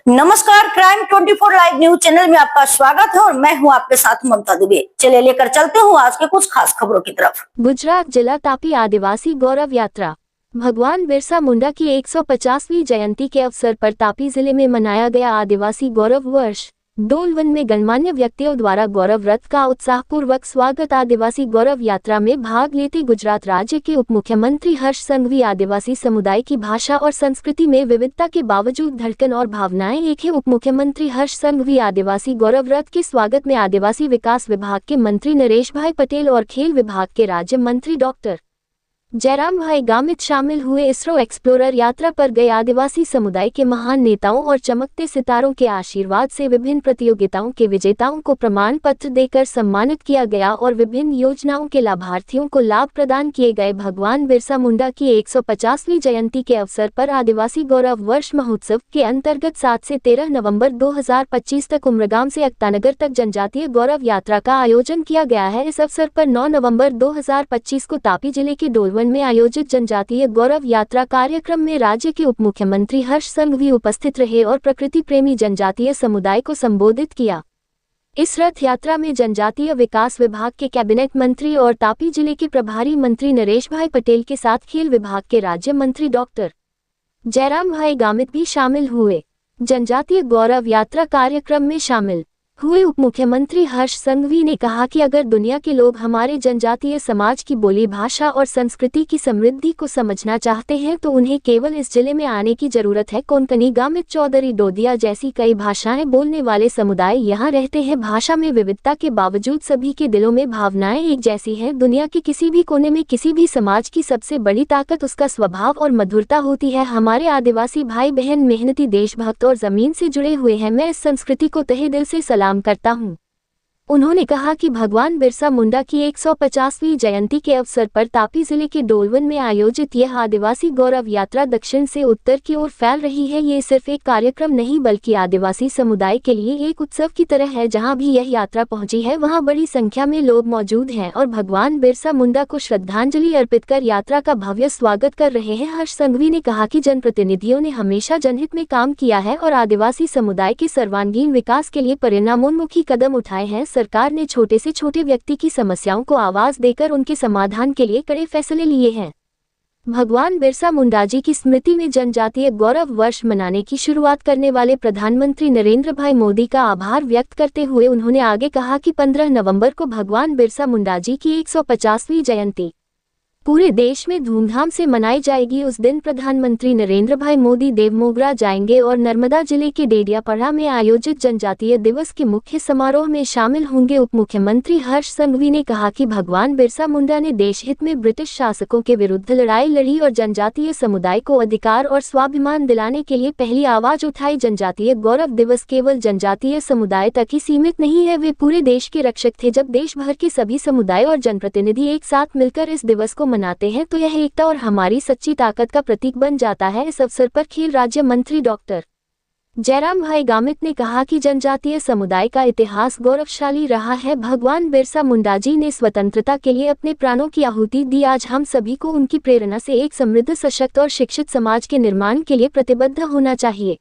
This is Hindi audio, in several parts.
नमस्कार, क्राइम 24 लाइव न्यूज चैनल में आपका स्वागत है और मैं हूं आपके साथ ममता दुबे। चलिए लेकर चलते हूं आज के कुछ खास खबरों की तरफ। गुजरात जिला तापी आदिवासी गौरव यात्रा। भगवान बिरसा मुंडा की 150वीं जयंती के अवसर पर तापी जिले में मनाया गया आदिवासी गौरव वर्ष। डोलवन में गणमान्य व्यक्तियों द्वारा गौरव रथ का उत्साहपूर्वक स्वागत। आदिवासी गौरव यात्रा में भाग लेते गुजरात राज्य के उप मुख्यमंत्री हर्ष संघवी आदिवासी समुदाय की भाषा और संस्कृति में विविधता के बावजूद धड़कन और भावनाएं एक है। उप मुख्यमंत्री हर्ष संघवी आदिवासी गौरव रथ के स्वागत में आदिवासी विकास विभाग के मंत्री नरेश भाई पटेल और खेल विभाग के राज्य मंत्री डॉक्टर जयराम भाई गामित शामिल हुए। इसरो एक्सप्लोरर यात्रा पर गए आदिवासी समुदाय के महान नेताओं और चमकते सितारों के आशीर्वाद से विभिन्न प्रतियोगिताओं के विजेताओं को प्रमाण पत्र देकर सम्मानित किया गया और विभिन्न योजनाओं के लाभार्थियों को लाभ प्रदान किए गए। भगवान बिरसा मुंडा की 150वीं जयंती के अवसर पर आदिवासी गौरव वर्ष महोत्सव के अंतर्गत 7 से 13 नवंबर 2025 तक उमरगाम से एकतानगर तक जनजातीय गौरव यात्रा का आयोजन किया गया है। इस अवसर पर 9 नवंबर 2025 को तापी जिले के डोलवन में आयोजित जनजातीय गौरव यात्रा कार्यक्रम में राज्य के उप मुख्यमंत्री हर्ष संघवी उपस्थित रहे और प्रकृति प्रेमी जनजातीय समुदाय को संबोधित किया। इस रथ यात्रा में जनजातीय विकास विभाग के कैबिनेट मंत्री और तापी जिले के प्रभारी मंत्री नरेश भाई पटेल के साथ खेल विभाग के राज्य मंत्री डॉक्टर जयराम भाई गामित भी शामिल हुए। जनजातीय गौरव यात्रा कार्यक्रम में शामिल हुए उप मुख्यमंत्री हर्ष संघवी ने कहा कि अगर दुनिया के लोग हमारे जनजातीय समाज की बोली, भाषा और संस्कृति की समृद्धि को समझना चाहते हैं तो उन्हें केवल इस जिले में आने की जरूरत है। कोंकणी, गामित, चौधरी, डोदिया जैसी कई भाषाएं बोलने वाले समुदाय यहाँ रहते हैं। भाषा में विविधता के बावजूद सभी के दिलों में भावनाएं एक जैसी हैं। दुनिया के किसी भी कोने में किसी भी समाज की सबसे बड़ी ताकत उसका स्वभाव और मधुरता होती है। हमारे आदिवासी भाई बहन मेहनती, देशभक्त और जमीन से जुड़े हुए हैं। मैं इस संस्कृति को तहे दिल से सलाम करता हूं। उन्होंने कहा कि भगवान बिरसा मुंडा की 150वीं जयंती के अवसर पर तापी जिले के डोलवन में आयोजित यह आदिवासी गौरव यात्रा दक्षिण से उत्तर की ओर फैल रही है। ये सिर्फ एक कार्यक्रम नहीं बल्कि आदिवासी समुदाय के लिए एक उत्सव की तरह है। जहां भी यह यात्रा पहुंची है वहां बड़ी संख्या में लोग मौजूद हैं और भगवान बिरसा मुंडा को श्रद्धांजलि अर्पित कर यात्रा का भव्य स्वागत कर रहे हैं। हर्ष संघवी ने कहा कि जनप्रतिनिधियों ने हमेशा जनहित में काम किया है और आदिवासी समुदाय के सर्वांगीण विकास के लिए परिणामोन्मुखी कदम उठाए हैं। सरकार ने छोटे से छोटे व्यक्ति की समस्याओं को आवाज देकर उनके समाधान के लिए कड़े फैसले लिए हैं। भगवान बिरसा मुंडा जी की स्मृति में जनजातीय गौरव वर्ष मनाने की शुरुआत करने वाले प्रधानमंत्री नरेंद्र भाई मोदी का आभार व्यक्त करते हुए उन्होंने आगे कहा कि 15 नवंबर को भगवान बिरसा मुंडा जी की 150वीं जयंती पूरे देश में धूमधाम से मनाई जाएगी। उस दिन प्रधानमंत्री नरेंद्र भाई मोदी देवमोगरा जाएंगे और नर्मदा जिले के डेडियापाड़ा में आयोजित जनजातीय दिवस के मुख्य समारोह में शामिल होंगे। उप मुख्यमंत्री हर्ष संघवी ने कहा कि भगवान बिरसा मुंडा ने देश हित में ब्रिटिश शासकों के विरुद्ध लड़ाई लड़ी और जनजातीय समुदाय को अधिकार और स्वाभिमान दिलाने के लिए पहली आवाज उठाई। जनजातीय गौरव दिवस केवल जनजातीय समुदाय तक ही सीमित नहीं है, वे पूरे देश के रक्षक थे। जब देश भर के सभी समुदाय और जनप्रतिनिधि एक साथ मिलकर इस दिवस को मनाते हैं तो यह एकता और हमारी सच्ची ताकत का प्रतीक बन जाता है। इस अवसर पर खेल राज्य मंत्री डॉक्टर जयराम भाई गामित ने कहा कि जनजातीय समुदाय का इतिहास गौरवशाली रहा है। भगवान बिरसा मुंडा जी ने स्वतंत्रता के लिए अपने प्राणों की आहुति दी। आज हम सभी को उनकी प्रेरणा से एक समृद्ध, सशक्त और शिक्षित समाज के निर्माण के लिए प्रतिबद्ध होना चाहिए।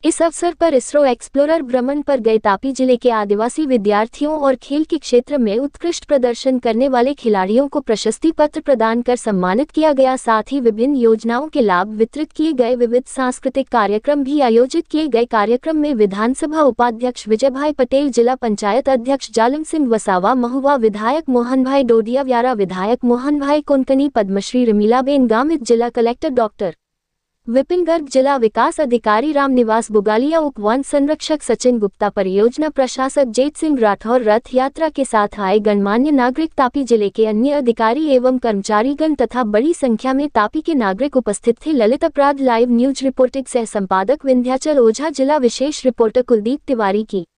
इस अवसर पर इसरो एक्सप्लोरर भ्रमण पर गए तापी जिले के आदिवासी विद्यार्थियों और खेल के क्षेत्र में उत्कृष्ट प्रदर्शन करने वाले खिलाड़ियों को प्रशस्ति पत्र प्रदान कर सम्मानित किया गया। साथ ही विभिन्न योजनाओं के लाभ वितरित किए गए। विविध सांस्कृतिक कार्यक्रम भी आयोजित किए गए। कार्यक्रम में विधानसभा उपाध्यक्ष विजय भाई पटेल, जिला पंचायत अध्यक्ष जालम सिंह वसावा, महुआ विधायक मोहन भाई डोडिया, व्यारा विधायक मोहन भाई कोंकणी, पद्मश्री रमीलाबेन गामित, जिला कलेक्टर डॉक्टर विपिन गर्ग, जिला विकास अधिकारी रामनिवास बुगालिया, उप वन संरक्षक सचिन गुप्ता, परियोजना प्रशासक जेत सिंह राठौर, रथ यात्रा के साथ आए गणमान्य नागरिक, तापी जिले के अन्य अधिकारी एवं कर्मचारीगण तथा बड़ी संख्या में तापी के नागरिक उपस्थित थे। ललित अपराध लाइव न्यूज रिपोर्टिंग सह संपादक विंध्याचल ओझा, जिला विशेष रिपोर्टर कुलदीप तिवारी की।